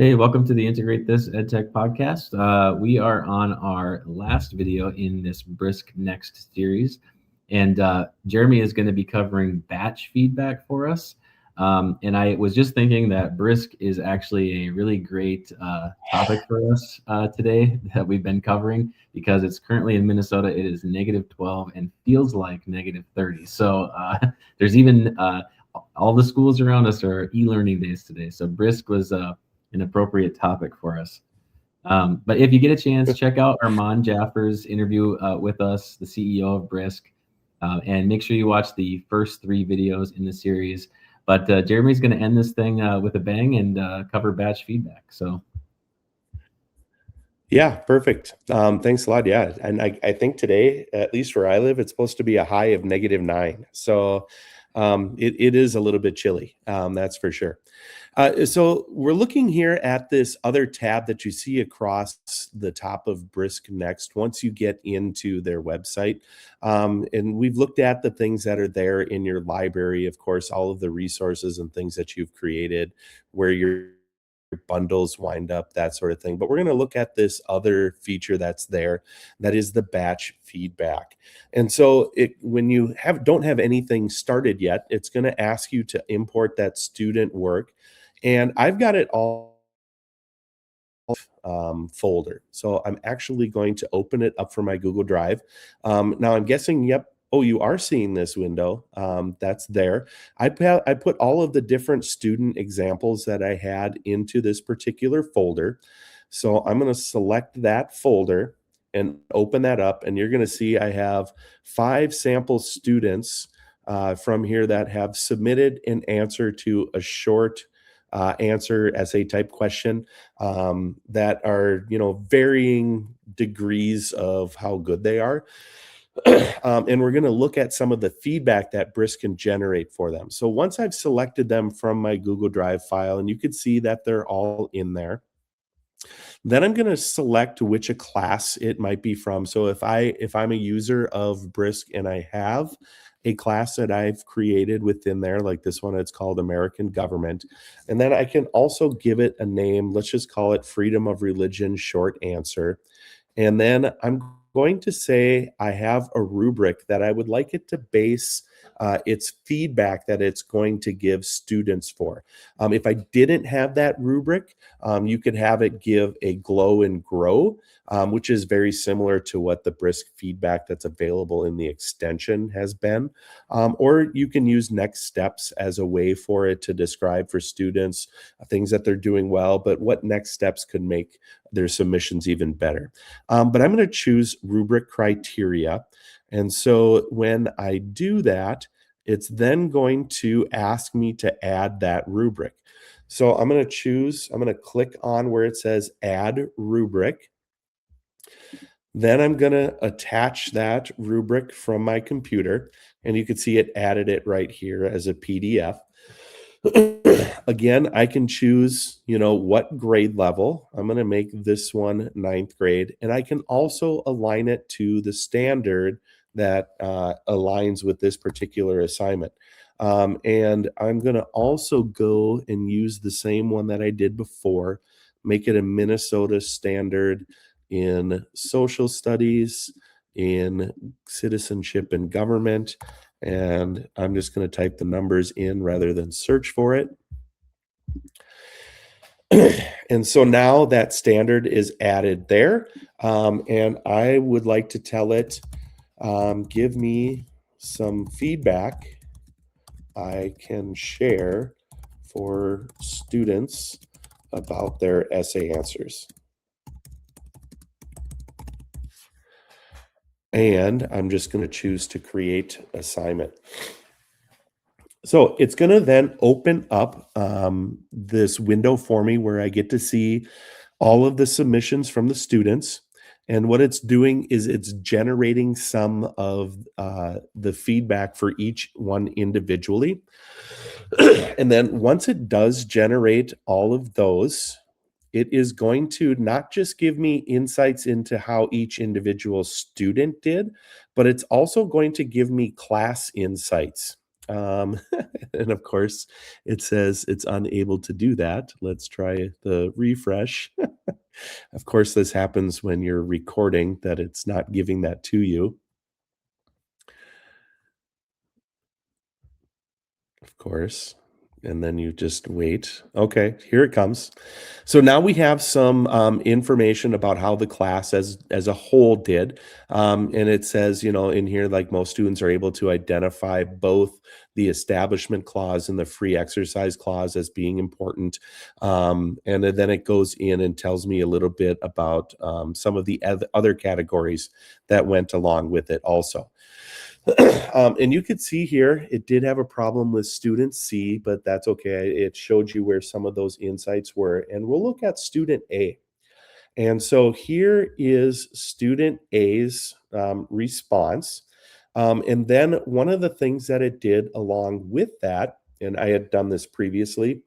Hey, welcome to the Integrate This EdTech podcast. We are on our last video in this Brisk Next series, and Jeremy is going to be covering batch feedback for us. And I was just thinking that Brisk is actually a really great topic for us today that we've been covering because it's currently in Minnesota. It is -12 and feels like -30. So there's even all the schools around us are e-learning days today. So Brisk was an appropriate topic for us. But if you get a chance, check out Armand Jaffer's interview with us, the CEO of Brisk, and make sure you watch the first 3 videos in the series. But Jeremy's going to end this thing with a bang and cover batch feedback. So. Yeah, perfect. Thanks a lot. Yeah. And I think today, at least where I live, it's supposed to be a high of -9. So it is a little bit chilly. That's for sure. So we're looking here at this other tab that you see across the top of Brisk Next once you get into their website. And we've looked at the things that are there in your library, of course, all of the resources and things that you've created, where your bundles wind up, that sort of thing. But we're going to look at this other feature that's there, that is the batch feedback. And so when you don't have anything started yet, it's going to ask you to import that student work. And I've got it all folder. So I'm actually going to open it up from my Google Drive. Now I'm guessing, yep, oh, you are seeing this window. That's there. I put all of the different student examples that I had into this particular folder. So I'm going to select that folder and open that up. And you're going to see I have 5 sample students from here that have submitted an answer to a short answer essay type question that are, varying degrees of how good they are. And we're going to look at some of the feedback that Brisk can generate for them. So once I've selected them from my Google Drive file, and you can see that they're all in there, then I'm going to select which a class it might be from. So if I'm a user of Brisk and I have a class that I've created within there, like this one, it's called American Government. And then I can also give it a name. Let's just call it Freedom of Religion Short Answer. And then I'm going to say I have a rubric that I would like it to base its feedback that it's going to give students for. If I didn't have that rubric, you could have it give a glow and grow, which is very similar to what the Brisk feedback that's available in the extension has been. Or you can use next steps as a way for it to describe for students things that they're doing well, but what next steps could make their submissions even better. But I'm going to choose rubric criteria. And so when I do that, it's then going to ask me to add that rubric. So I'm going to click on where it says add rubric. Then I'm going to attach that rubric from my computer, and you can see it added it right here as a PDF. Again, I can choose, what grade level. I'm going to make this one 9th grade, and I can also align it to the standard that aligns with this particular assignment. And I'm going to also go and use the same one that I did before, make it a Minnesota standard in social studies, in citizenship and government. And I'm just going to type the numbers in rather than search for it. And so now that standard is added there. And I would like to tell it, give me some feedback I can share for students about their essay answers. And I'm just going to choose to create assignment. So it's going to then open up this window for me where I get to see all of the submissions from the students. And what it's doing is it's generating some of the feedback for each one individually. And then once it does generate all of those, it is going to not just give me insights into how each individual student did, but it's also going to give me class insights. Um, and of course, it says it's unable to do that. Let's try the refresh. Of course, this happens when you're recording, that it's not giving that to you, of course. And then you just wait. Okay, here it comes. So now we have some information about how the class as a whole did, and it says, in here, like, most students are able to identify both the establishment clause and the free exercise clause as being important, and then it goes in and tells me a little bit about some of the other categories that went along with it also. And you could see here, it did have a problem with student C, but that's okay. It showed you where some of those insights were. And we'll look at student A. And so here is student A's response. And then one of the things that it did along with that, and I had done this previously,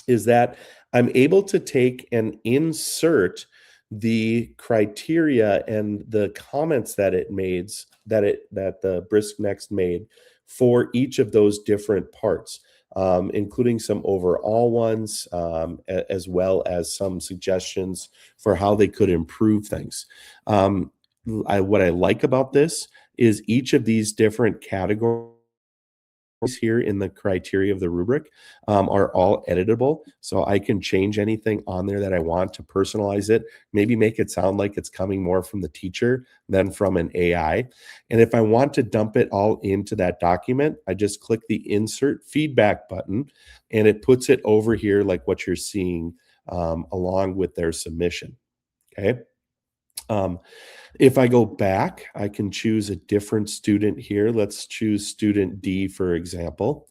is that I'm able to take and insert the criteria and the comments that it made, that the Brisk Next made for each of those different parts, including some overall ones, as well as some suggestions for how they could improve things. What I like about this is each of these different categories here in the criteria of the rubric are all editable. So I can change anything on there that I want to personalize it, maybe make it sound like it's coming more from the teacher than from an AI. And if I want to dump it all into that document, I just click the insert feedback button and it puts it over here like what you're seeing along with their submission. Okay. If I go back, I can choose a different student here. Let's choose student D, for example.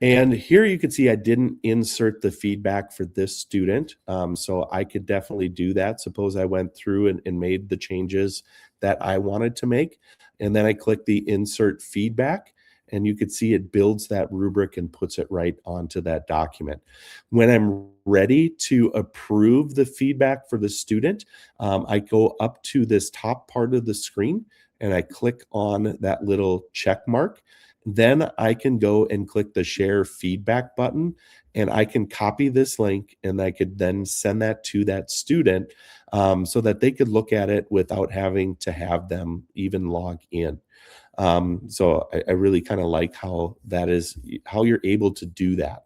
And here you can see I didn't insert the feedback for this student. So I could definitely do that. Suppose I went through and made the changes that I wanted to make. And then I click the insert feedback. And you could see it builds that rubric and puts it right onto that document. When I'm ready to approve the feedback for the student, I go up to this top part of the screen and I click on that little check mark. Then I can go and click the share feedback button and I can copy this link and I could then send that to that student so that they could look at it without having to have them even log in. So I really kind of like how that is, how you're able to do that.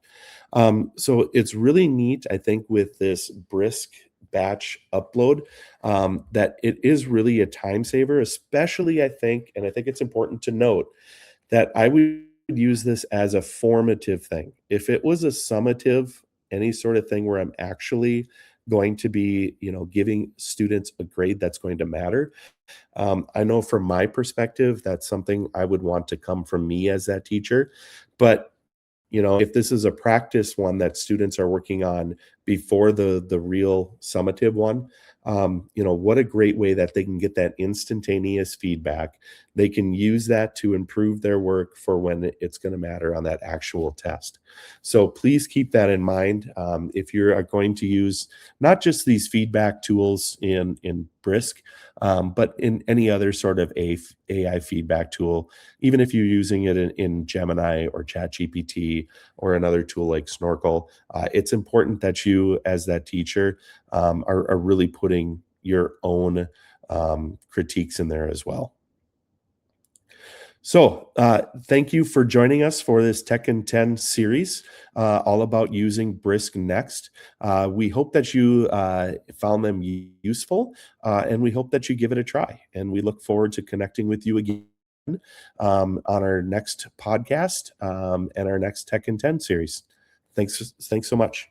So it's really neat, I think, with this Brisk batch upload, that it is really a time saver, especially I think, and I think it's important to note that I would use this as a formative thing. If it was a summative, any sort of thing where I'm actually going to be, giving students a grade that's going to matter, I know from my perspective, that's something I would want to come from me as that teacher. But if this is a practice one that students are working on before the real summative one, what a great way that they can get that instantaneous feedback. They can use that to improve their work for when it's going to matter on that actual test. So please keep that in mind. If you are going to use not just these feedback tools in Brisk, but in any other sort of AI feedback tool, even if you're using it in Gemini or ChatGPT or another tool like Snorkel, it's important that you, as that teacher, are really putting your own critiques in there as well. So thank you for joining us for this Tech in 10 series, all about using Brisk Next. We hope that you found them useful, and we hope that you give it a try. And we look forward to connecting with you again on our next podcast and our next Tech in 10 series. Thanks so much.